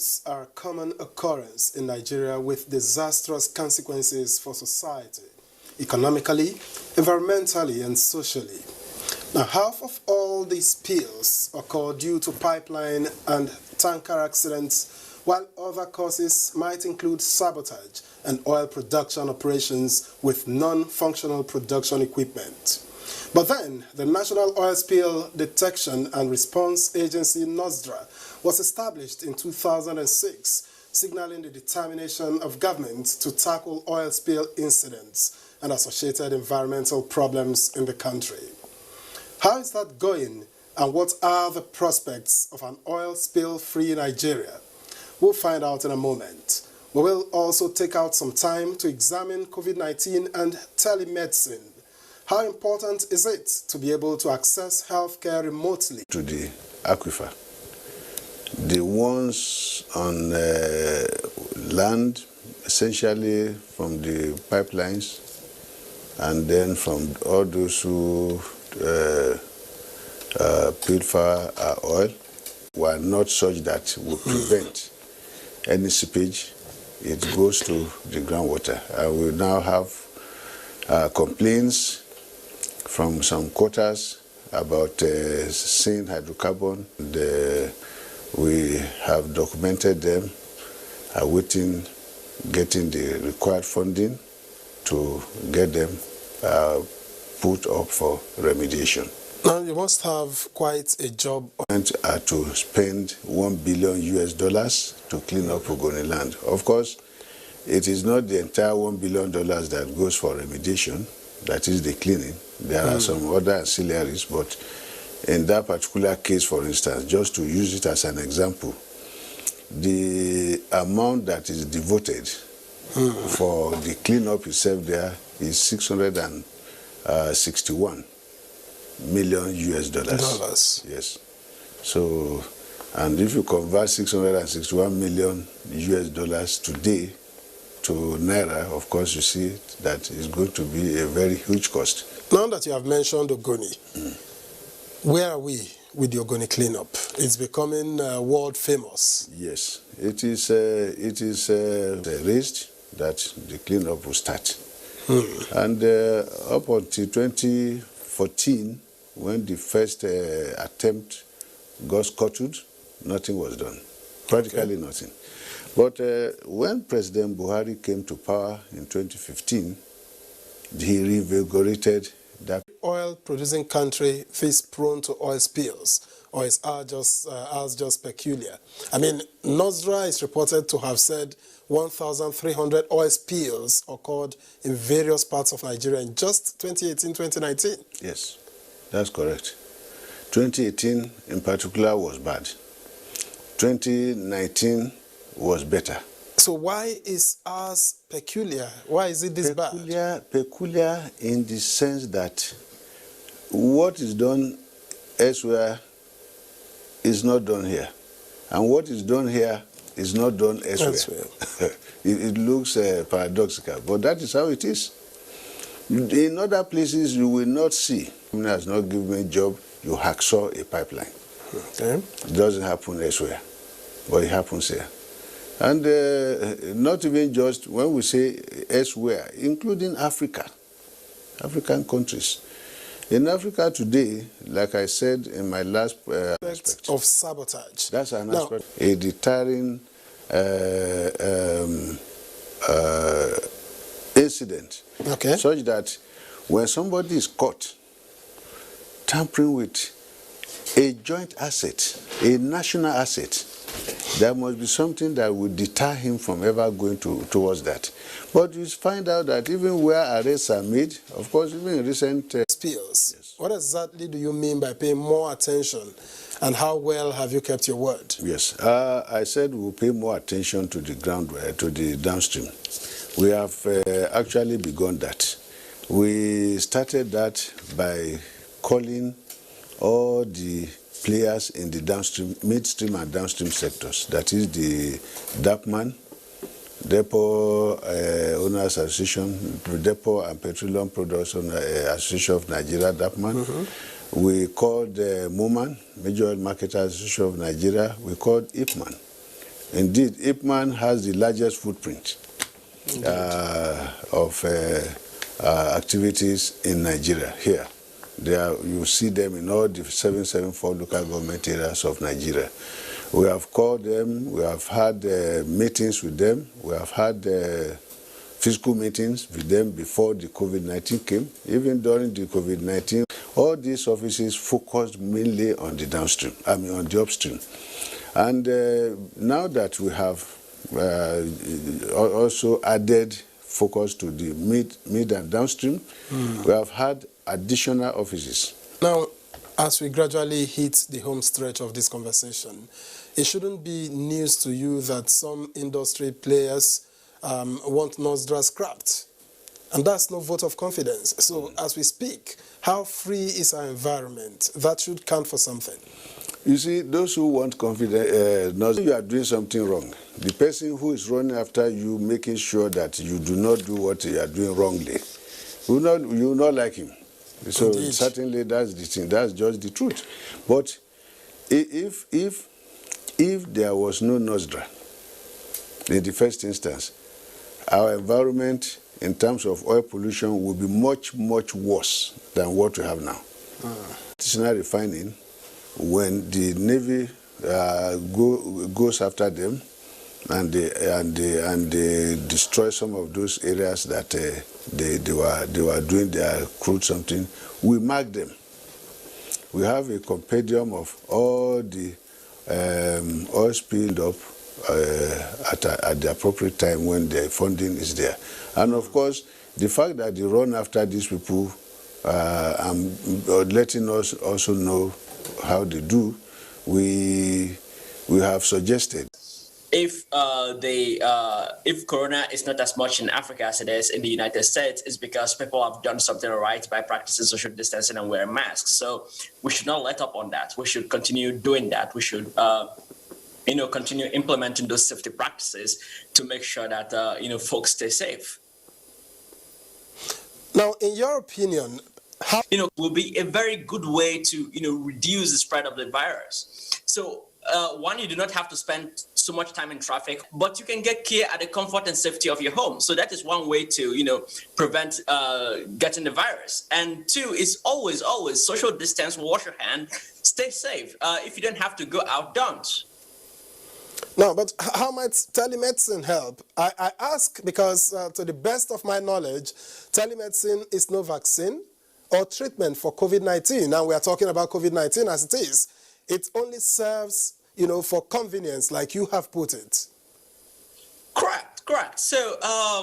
spills are a common occurrence in Nigeria with disastrous consequences for society, economically, environmentally, and socially. Now, half of all these spills occur due to pipeline and tanker accidents, while other causes might include sabotage and oil production operations with non-functional production equipment. But then, the National Oil Spill Detection and Response Agency, NOSDRA, was established in 2006, signaling the determination of government to tackle oil spill incidents and associated environmental problems in the country. How is that going, and what are the prospects of an oil spill-free Nigeria? We'll find out in a moment. We will also take out some time to examine COVID-19 and telemedicine. How important is it to be able to access healthcare remotely? To the aquifer. The ones on land, essentially from the pipelines, and then from all those who pilfer our oil, were not such that will prevent any seepage. It goes to the groundwater. We now have complaints from some quarters about seeing hydrocarbon. We have documented them, awaiting getting the required funding to get them put up for remediation. Now, you must have quite a job. To spend $1 billion to clean up Ogoni land. Of course, it is not the entire $1 billion that goes for remediation, that is the cleaning. There are some other ancillaries, but in that particular case, for instance, just to use it as an example, the amount that is devoted for the cleanup itself there is $661 million. Yes. So, and if you convert $661 million today to Naira, of course you see that it's going to be a very huge cost. Now that you have mentioned Ogoni, where are we with the Ogoni cleanup? It's becoming world famous. Yes, it is raised that the cleanup will start. And up until 2014, when the first attempt got scuttled, nothing was done, practically nothing. But when President Buhari came to power in 2015, he reinvigorated that. Oil-producing country is prone to oil spills, or is ours just peculiar? I mean, NOSDRA is reported to have said 1,300 oil spills occurred in various parts of Nigeria in just 2018-2019. Yes, that's correct. 2018 in particular was bad. 2019 was better. So why is ours peculiar? Why is it this bad? Peculiar in the sense that what is done elsewhere is not done here. And what is done here is not done elsewhere. It looks paradoxical, but that is how it is. In other places, you will not see. It has not given me a job, you hacksaw a pipeline. Okay. It doesn't happen elsewhere, but it happens here. And not even just when we say elsewhere, including Africa, African countries. In Africa today, like I said in my last aspect of sabotage. That's an aspect. A deterring incident, such that when somebody is caught tampering with a joint asset, a national asset, there must be something that would deter him from ever going towards that. But you find out that even where arrests are made, of course, even in recent spills. Yes. What exactly do you mean by paying more attention, and how well have you kept your word? Yes, I said we'll pay more attention to the to the downstream. We have actually begun that. We started that by calling all the players in the downstream, midstream and downstream sectors. That is the DAPMAN, Depot Owners Association, Depot and Petroleum Products Association of Nigeria, DAPMAN. We called MOMAN, Major Oil Marketers Association of Nigeria. We called IPMAN, Indeed, Ipman has the largest footprint of activities in Nigeria here. You see them in all the 774 local government areas of Nigeria. We have called them, we have had meetings with them, we have had physical meetings with them before the COVID-19 came, even during the COVID-19. All these offices focused mainly on the downstream, on the upstream. And now that we have also added focus to the mid and downstream, we have had additional offices. Now, as we gradually hit the home stretch of this conversation, it shouldn't be news to you that some industry players want NOSDRA scrapped. And that's no vote of confidence. So as we speak, how free is our environment? That should count for something. You see, those who want confidence, you are doing something wrong. The person who is running after you, making sure that you do not do what you are doing wrongly, you will not like him. So indeed, certainly that's the thing. That's just the truth. But if there was no NOSDRA in the first instance, our environment in terms of oil pollution would be much, much worse than what we have now. Artisanal refining, when the Navy goes after them and they destroy some of those areas that they were doing their crude something, we mark them. We have a compendium of all the oil spilled up at the appropriate time when the funding is there. And of course, the fact that they run after these people and letting us also know how they do, we have suggested. If corona is not as much in Africa as it is in the United States, it's because people have done something right by practicing social distancing and wearing masks. So we should not let up on that. We should continue doing that. We should continue implementing those safety practices to make sure that folks stay safe. Now, in your opinion, how will be a very good way to reduce the spread of the virus. So one, you do not have to spend so much time in traffic, but you can get care at the comfort and safety of your home. So that is one way to prevent getting the virus. And two is always social distance, wash your hand, stay safe. If you don't have to go out, don't. No, but how might telemedicine help? I ask because to the best of my knowledge, telemedicine is no vaccine or treatment for COVID-19. And we are talking about COVID-19 as it is. It only serves, for convenience, like you have put it. Correct. So a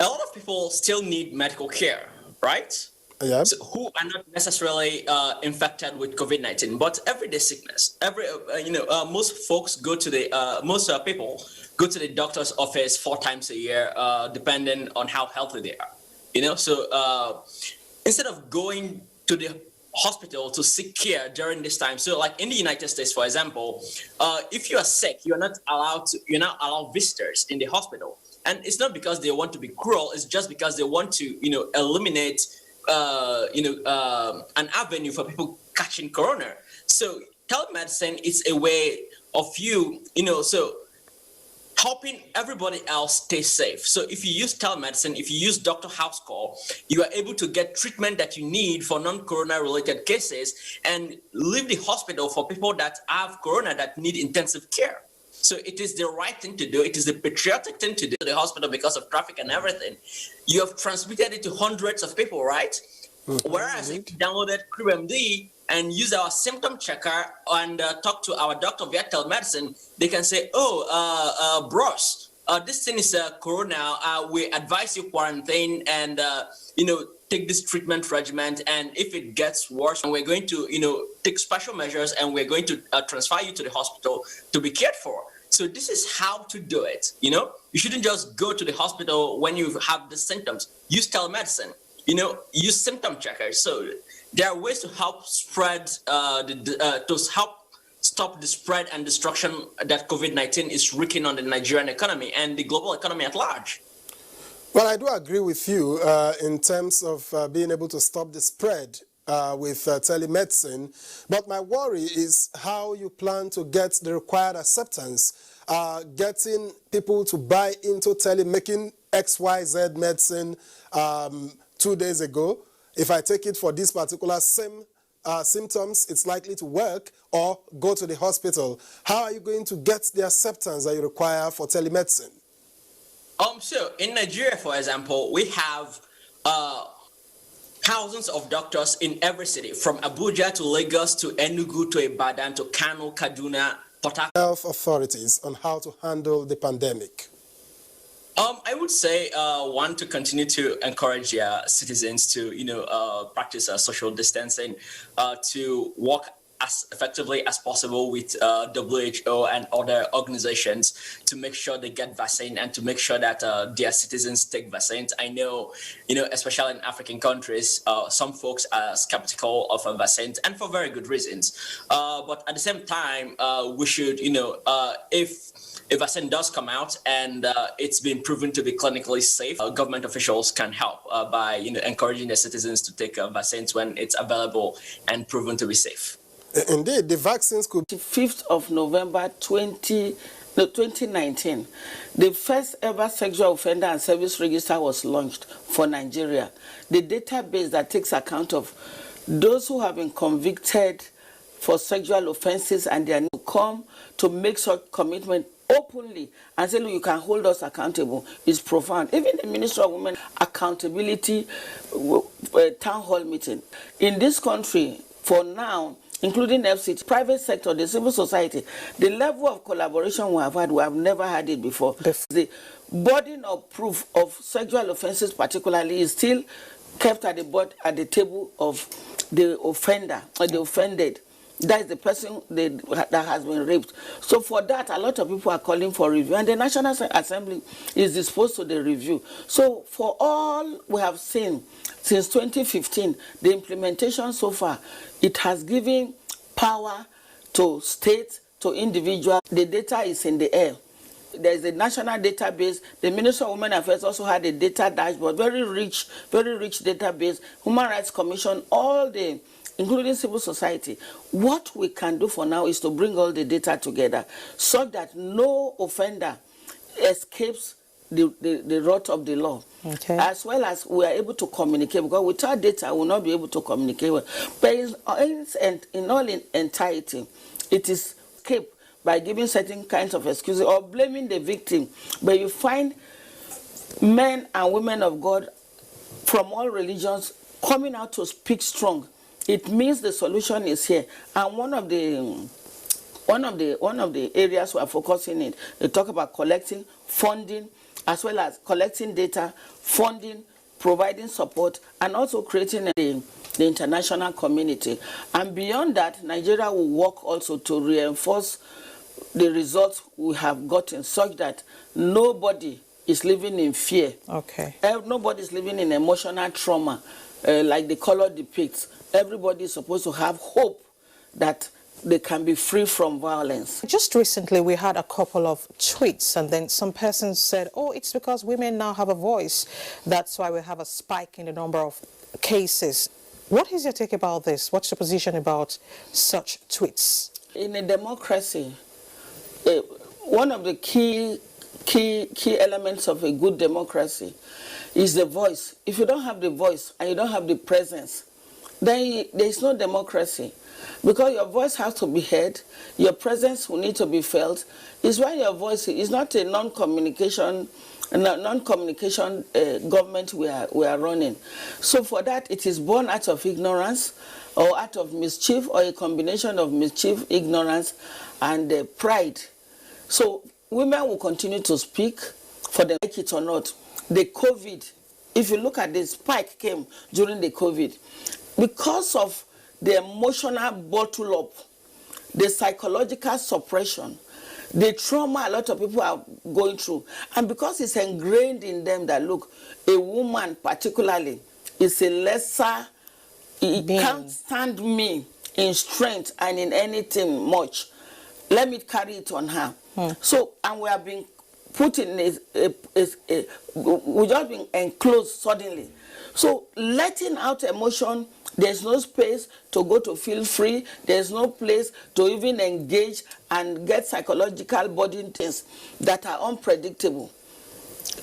lot of people still need medical care, right? Yeah. So who are not necessarily infected with COVID-19, but everyday sickness. Most folks go to the people go to the doctor's office 4 times a year, depending on how healthy they are. So instead of going to the hospital to seek care during this time, so like in the United States, for example, if you are sick, you're not allowed visitors in the hospital, and it's not because they want to be cruel. It's just because they want to eliminate an avenue for people catching corona. So telemedicine is a way of helping everybody else stay safe. So if you use telemedicine, if you use doctor house call, you are able to get treatment that you need for non-corona related cases and leave the hospital for people that have corona that need intensive care. So it is the right thing to do. It is the patriotic thing to do to the hospital because of traffic and everything. You have transmitted it to hundreds of people, right? Mm-hmm. Whereas if you downloaded CRIBMD and use our symptom checker and talk to our doctor via telemedicine, they can say, bros, this thing is corona. We advise you quarantine and, take this treatment regimen. And if it gets worse, we're going to, take special measures and we're going to transfer you to the hospital to be cared for. So this is how to do it. You shouldn't just go to the hospital when you have the symptoms. Use telemedicine, use symptom checkers. So there are ways to help spread, to help stop the spread and destruction that COVID-19 is wreaking on the Nigerian economy and the global economy at large. Well, I do agree with you in terms of being able to stop the spread with telemedicine, but my worry is how you plan to get the required acceptance, getting people to buy into making XYZ medicine 2 days ago. If I take it for this particular same symptoms, it's likely to work, or go to the hospital. How are you going to get the acceptance that you require for telemedicine? So in Nigeria, for example, we have thousands of doctors in every city, from Abuja to Lagos to Enugu to Ibadan to Kano, Kaduna, Port Harcourt. Health authorities on how to handle the pandemic. I would say one, to continue to encourage citizens to practice social distancing, to work as effectively as possible with WHO and other organizations to make sure they get vaccine, and to make sure that their citizens take vaccines. I know, especially in African countries, some folks are skeptical of vaccines, and for very good reasons. But at the same time, we should, if a vaccine does come out and it's been proven to be clinically safe, government officials can help by encouraging their citizens to take vaccines when it's available and proven to be safe. Indeed, the vaccines could... 5th of November 2019, the first ever sexual offender and service register was launched for Nigeria. The database that takes account of those who have been convicted for sexual offenses and they are to come to make such commitment openly and say, look, you can hold us accountable, is profound. Even the Minister of Women Accountability town hall meeting. In this country, for now, including FCT, private sector, the civil society, the level of collaboration we have never had it before. The burden of proof of sexual offenses particularly is still kept at the table of the offender or the offended. That is the person that has been raped. So for that, a lot of people are calling for review, and the National Assembly is disposed to the review. So for all we have seen since 2015, the implementation so far, it has given power to states, to individuals. The data is in the air. There is a national database. The Ministry of Women Affairs also had a data dashboard, very rich database. Human Rights Commission, all the, including civil society. What we can do for now is to bring all the data together so that no offender escapes the wrath of the law. Okay. As well as we are able to communicate, because without data we will not be able to communicate well. But in all entirety, it is escaped by giving certain kinds of excuses or blaming the victim. But you find men and women of God from all religions coming out to speak strong. It means the solution is here. And one of the areas we are focusing in, they talk about collecting, funding, as well as collecting data, funding, providing support, and also creating the international community. And beyond that, Nigeria will work also to reinforce the results we have gotten, such that nobody is living in fear. Okay. Nobody is living in emotional trauma, like the color depicts. Everybody is supposed to have hope that they can be free from violence. Just recently, we had a couple of tweets, and then some persons said, oh, it's because women now have a voice. That's why we have a spike in the number of cases. What is your take about this? What's your position about such tweets? In a democracy, one of the key elements of a good democracy is the voice. If you don't have the voice and you don't have the presence, then there is no democracy. Because your voice has to be heard, your presence will need to be felt. It's why your voice is not a non-communication government we are running. So for that, it is born out of ignorance or out of mischief, or a combination of mischief, ignorance, and pride. So women will continue to speak, for them, like it or not. The COVID, if you look at the spike came during the COVID, because of the emotional bottle up, the psychological suppression, the trauma a lot of people are going through, and because it's ingrained in them that, look, a woman particularly is a lesser, it can't stand me in strength and in anything much. Let me carry it on her. So, and we have been put in we just been enclosed suddenly. So letting out emotion There's no space to go to feel free. There's no place to even engage and get psychological burden things that are unpredictable.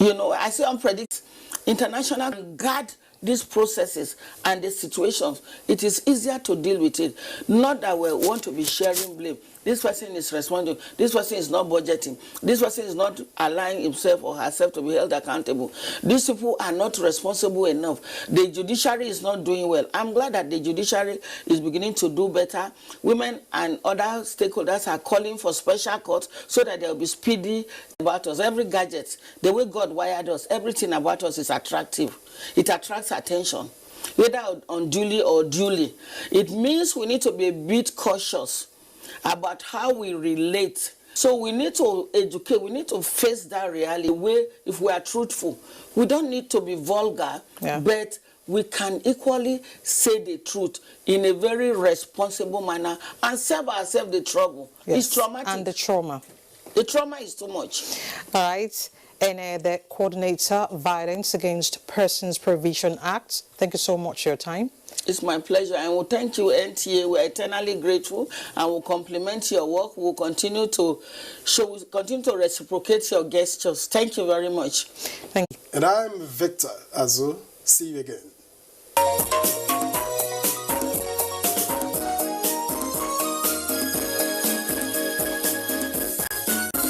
You know, I say unpredictable. International guard these processes and the situations. It is easier to deal with it. Not that we want to be sharing blame. This person is responding. This person is not budgeting. This person is not allowing himself or herself to be held accountable. These people are not responsible enough. The judiciary is not doing well. I'm glad that the judiciary is beginning to do better. Women and other stakeholders are calling for special courts so that there will be speedy about us. Every gadget, the way God wired us, everything about us is attractive. It attracts attention, whether unduly or duly. It means we need to be a bit cautious about how we relate. So we need to educate, we need to face that reality where if we are truthful, we don't need to be vulgar, but we can equally say the truth in a very responsible manner and save ourselves the trouble. Yes. It's traumatic. And the trauma. The trauma is too much. All right. And the Coordinator, Violence Against Persons Provision Act. Thank you so much for your time. It's my pleasure, and we'll thank you, NTA. We're eternally grateful, and we'll compliment your work. We'll continue to reciprocate your gestures. Thank you very much. Thank you. And I'm Victor Azu. See you again.